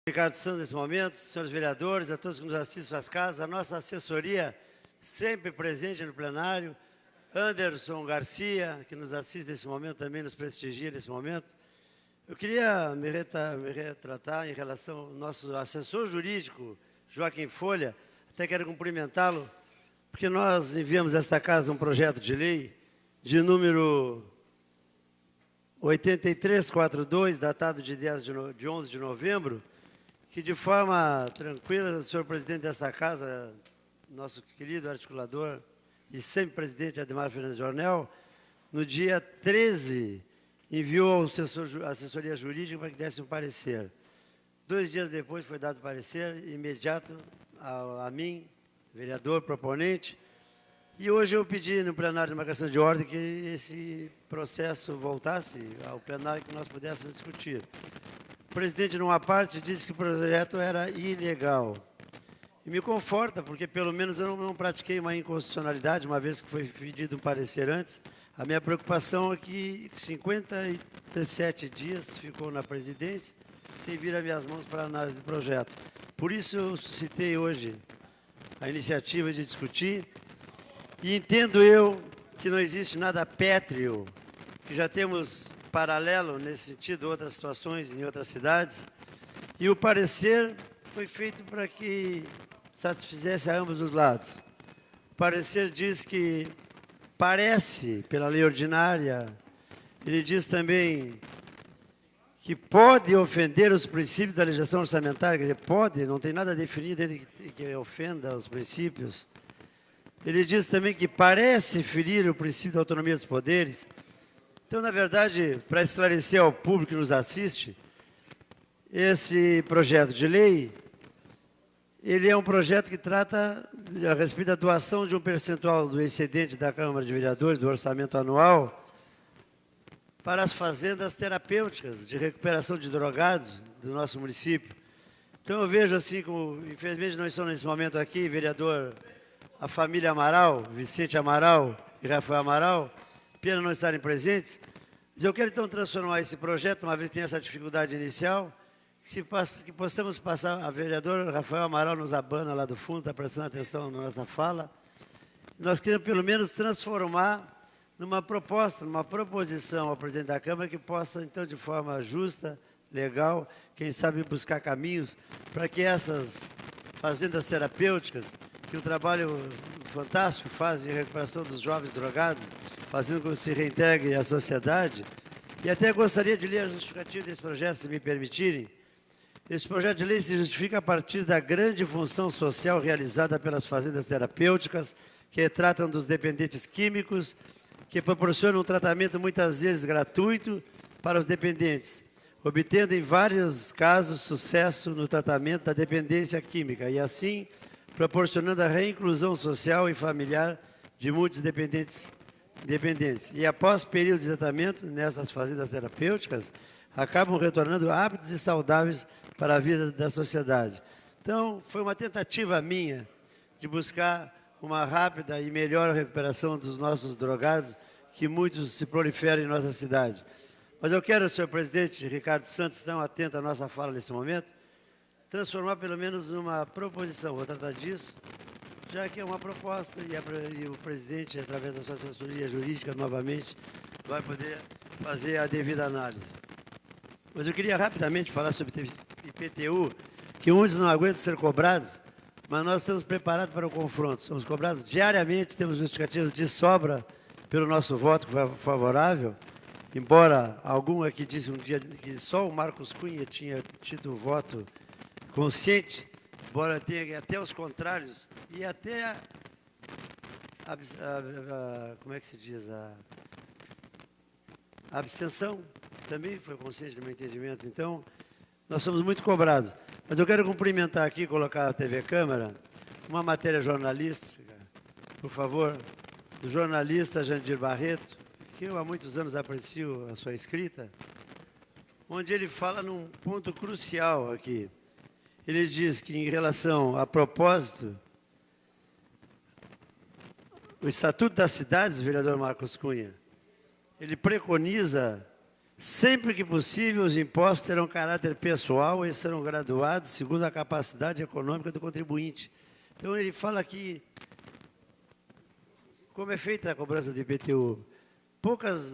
Ricardo Santos, nesse momento, senhores vereadores, a todos que nos assistem às casas, a nossa assessoria sempre presente no plenário, Anderson Garcia, que nos assiste nesse momento, também nos prestigia nesse momento. Eu queria me retratar em relação ao nosso assessor jurídico, Joaquim Folha, até quero cumprimentá-lo, porque nós enviamos a esta casa um projeto de lei de número 8342, datado de 11 de novembro, que de forma tranquila, o senhor presidente desta casa, nosso querido articulador e sempre presidente Ademar Fernandes Jornel, no dia 13, enviou a assessoria jurídica para que desse um parecer. 2 dias depois foi dado parecer imediato a mim, vereador, proponente, e hoje eu pedi no plenário de marcação de ordem que esse processo voltasse ao plenário que nós pudéssemos discutir. O presidente, numa parte, disse que o projeto era ilegal. E me conforta, porque pelo menos eu não pratiquei uma inconstitucionalidade, uma vez que foi pedido um parecer antes. A minha preocupação é que 57 dias ficou na presidência, sem vir a minhas mãos para a análise do projeto. Por isso eu suscitei hoje a iniciativa de discutir, e entendo eu que não existe nada pétreo, que já temos paralelo nesse sentido, outras situações em outras cidades, e o parecer foi feito para que satisfizesse a ambos os lados. O parecer diz que parece, pela lei ordinária, ele diz também que pode ofender os princípios da legislação orçamentária, quer dizer, pode, não tem nada definido que ofenda os princípios. Ele diz também que parece ferir o princípio da autonomia dos poderes. Então, na verdade, para esclarecer ao público que nos assiste, esse projeto de lei, ele é um projeto que trata a respeito da doação de um percentual do excedente da Câmara de Vereadores, do orçamento anual, para as fazendas terapêuticas de recuperação de drogados do nosso município. Então, eu vejo assim, como, infelizmente não estou nesse momento aqui, vereador, a família Amaral, Vicente Amaral e Rafael Amaral, pena não estarem presentes, mas eu quero então transformar esse projeto, uma vez que tem essa dificuldade inicial, que possamos passar, a vereadora Rafael Amaral nos abana lá do fundo, está prestando atenção na nossa fala, nós queremos pelo menos transformar numa proposta, numa proposição ao presidente da Câmara que possa, então, de forma justa, legal, quem sabe buscar caminhos para que essas fazendas terapêuticas, que um trabalho fantástico faz em recuperação dos jovens drogados, fazendo com que se reintegrem à sociedade. E até gostaria de ler a justificativa desse projeto, se me permitirem. Esse projeto de lei se justifica a partir da grande função social realizada pelas fazendas terapêuticas, que tratam dos dependentes químicos, que proporcionam um tratamento muitas vezes gratuito para os dependentes, obtendo em vários casos sucesso no tratamento da dependência química e assim proporcionando a reinclusão social e familiar de muitos dependentes. E após período de tratamento nessas fazendas terapêuticas, acabam retornando aptos e saudáveis para a vida da sociedade. Então, foi uma tentativa minha de buscar uma rápida e melhor recuperação dos nossos drogados, que muitos se proliferam em nossa cidade. Mas eu quero, senhor presidente Ricardo Santos, tão atento à nossa fala nesse momento, transformar pelo menos numa proposição. Vou tratar disso, já que é uma proposta e o presidente, através da sua assessoria jurídica, novamente, vai poder fazer a devida análise. Mas eu queria rapidamente falar sobre IPTU, que muitos não aguentam ser cobrados, mas nós estamos preparados para o confronto. Somos cobrados diariamente, temos justificativos de sobra pelo nosso voto favorável, embora algum aqui disse um dia que só o Marcos Cunha tinha tido voto consciente, embora tenha até os contrários, e até como é que se diz, a abstenção também foi consciente do meu entendimento. Então, nós somos muito cobrados. Mas eu quero cumprimentar aqui, colocar a TV Câmara, uma matéria jornalística, por favor, do jornalista Jandir Barreto, que eu há muitos anos aprecio a sua escrita, onde ele fala num ponto crucial aqui. Ele diz que, em relação a propósito, o Estatuto das Cidades, vereador Marcos Cunha, ele preconiza Sempre que possível, os impostos terão caráter pessoal e serão graduados segundo a capacidade econômica do contribuinte. Então, ele fala aqui, como é feita a cobrança do IPTU. Poucas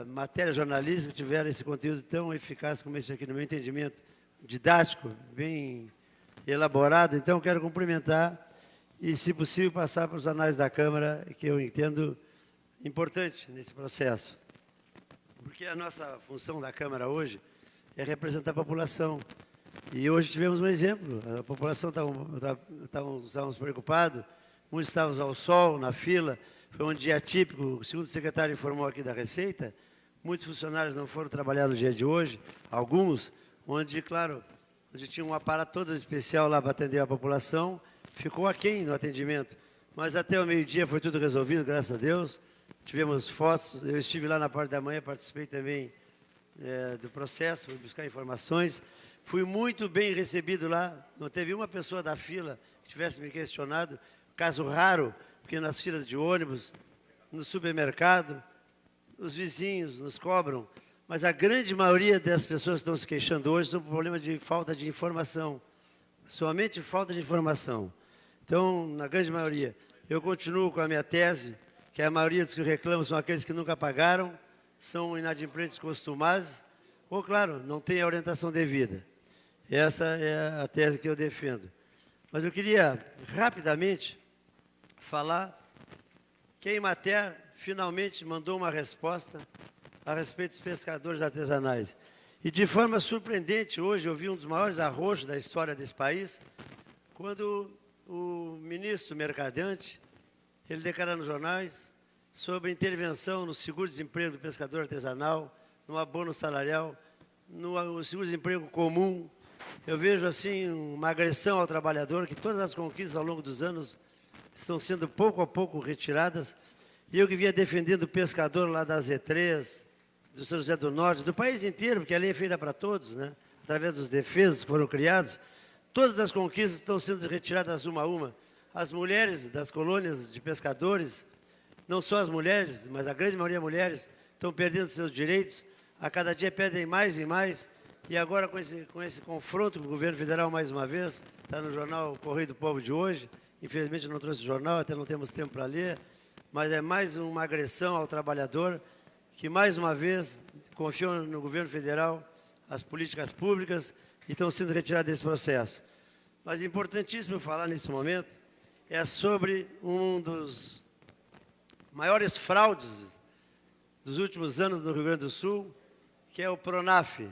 matérias jornalísticas tiveram esse conteúdo tão eficaz como esse aqui, no meu entendimento, didático, bem elaborado. Então, quero cumprimentar e, se possível, passar para os anais da Câmara, que eu entendo importante nesse processo. Porque a nossa função da Câmara hoje é representar a população. E hoje tivemos um exemplo. A população estávamos preocupados, muitos estávamos ao sol, na fila. Foi um dia típico, segundo o secretário informou aqui da Receita, muitos funcionários não foram trabalhar no dia de hoje, alguns, onde, claro, onde tinha um aparato todo especial lá para atender a população, ficou aquém no atendimento. Mas até o meio-dia foi tudo resolvido, graças a Deus. Tivemos fotos, eu estive lá na parte da manhã, participei também do processo, fui buscar informações. Fui muito bem recebido lá, não teve uma pessoa da fila que tivesse me questionado, caso raro, porque nas filas de ônibus, no supermercado, os vizinhos nos cobram, mas a grande maioria das pessoas que estão se queixando hoje são problemas de falta de informação, somente falta de informação. Então, na grande maioria, eu continuo com a minha tese, que a maioria dos que reclamam são aqueles que nunca pagaram, são inadimplentes costumazes, ou, claro, não têm a orientação devida. Essa é a tese que eu defendo. Mas eu queria, rapidamente, falar que a Emater finalmente mandou uma resposta a respeito dos pescadores artesanais. E, de forma surpreendente, hoje eu vi um dos maiores arroxos da história desse país, quando o ministro Mercadante, ele declara nos jornais sobre intervenção no seguro-desemprego do pescador artesanal, no abono salarial, no seguro-desemprego comum. Eu vejo, assim, uma agressão ao trabalhador, que todas as conquistas ao longo dos anos estão sendo pouco a pouco retiradas. E eu que vinha defendendo o pescador lá da Z3, do São José do Norte, do país inteiro, porque a lei é feita para todos, né? Através dos defesos que foram criados, todas as conquistas estão sendo retiradas uma a uma. As mulheres das colônias de pescadores, não só as mulheres, mas a grande maioria mulheres, estão perdendo seus direitos, a cada dia pedem mais e mais, e agora com esse confronto com o governo federal mais uma vez, está no jornal Correio do Povo de hoje, infelizmente eu não trouxe o jornal, até não temos tempo para ler, mas é mais uma agressão ao trabalhador, que mais uma vez confiam no governo federal as políticas públicas e estão sendo retiradas desse processo. Mas é importantíssimo falar nesse momento é sobre um dos maiores fraudes dos últimos anos no Rio Grande do Sul, que é o PRONAF.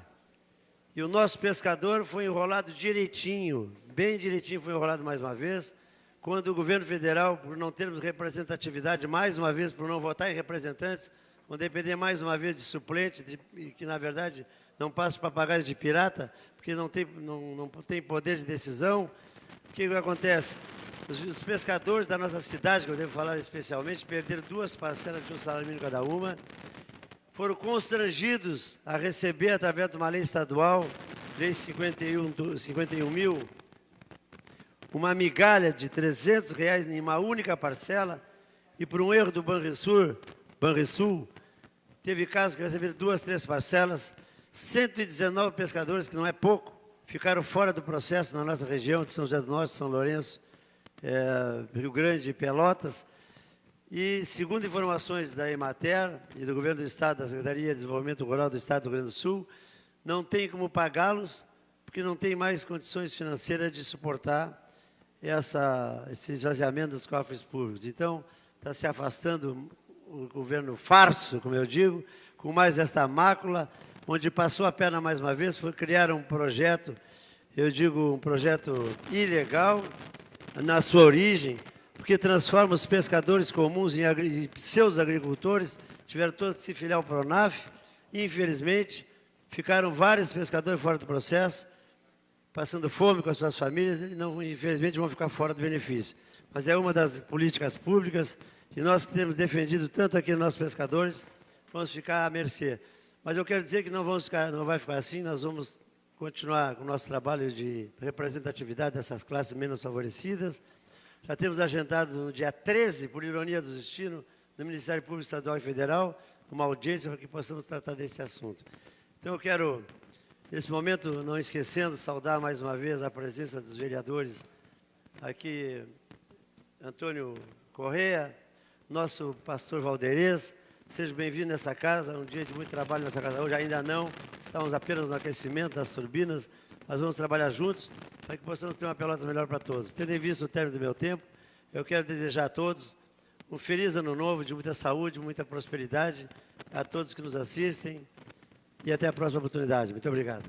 E o nosso pescador foi enrolado direitinho, bem direitinho foi enrolado mais uma vez, quando o governo federal, por não termos representatividade, mais uma vez, por não votar em representantes, vão depender mais uma vez de suplente, que na verdade não passa para papagaios de pirata, porque não tem poder de decisão. O que acontece? Os pescadores da nossa cidade, que eu devo falar especialmente, perderam 2 parcelas de um salário mínimo cada uma, foram constrangidos a receber, através de uma lei estadual, lei 51 mil, uma migalha de R$300 em uma única parcela, e por um erro do Banrisul, teve casos que receberam 2, 3 parcelas, 119 pescadores, que não é pouco, ficaram fora do processo na nossa região de São José do Norte, São Lourenço, Rio Grande e Pelotas. E, segundo informações da Emater e do Governo do Estado, da Secretaria de Desenvolvimento Rural do Estado do Rio Grande do Sul, não tem como pagá-los, porque não tem mais condições financeiras de suportar esse esvaziamento dos cofres públicos. Então, está se afastando o governo farso, como eu digo, com mais esta mácula, onde passou a perna mais uma vez, foi criar um projeto, eu digo um projeto ilegal, na sua origem, porque transforma os pescadores comuns em pseudo-agricultores, tiveram todos que se filiar ao PRONAF, e, infelizmente, ficaram vários pescadores fora do processo, passando fome com as suas famílias, e, não, infelizmente, vão ficar fora do benefício. Mas é uma das políticas públicas, e nós que temos defendido tanto aqui nossos pescadores, vamos ficar à mercê. Mas eu quero dizer que não vai ficar assim, nós vamos continuar com o nosso trabalho de representatividade dessas classes menos favorecidas. Já temos agendado no dia 13, por ironia do destino, no Ministério Público Estadual e Federal, uma audiência para que possamos tratar desse assunto. Então, eu quero, nesse momento, não esquecendo, saudar mais uma vez a presença dos vereadores aqui, Antônio Correia, nosso pastor Valderez. Seja bem-vindo nessa casa, um dia de muito trabalho nessa casa. Hoje ainda não, estamos apenas no aquecimento das turbinas, mas vamos trabalhar juntos para que possamos ter uma Pelotas melhor para todos. Tendo em vista o término do meu tempo, eu quero desejar a todos um feliz ano novo, de muita saúde, muita prosperidade, a todos que nos assistem, e até a próxima oportunidade. Muito obrigado.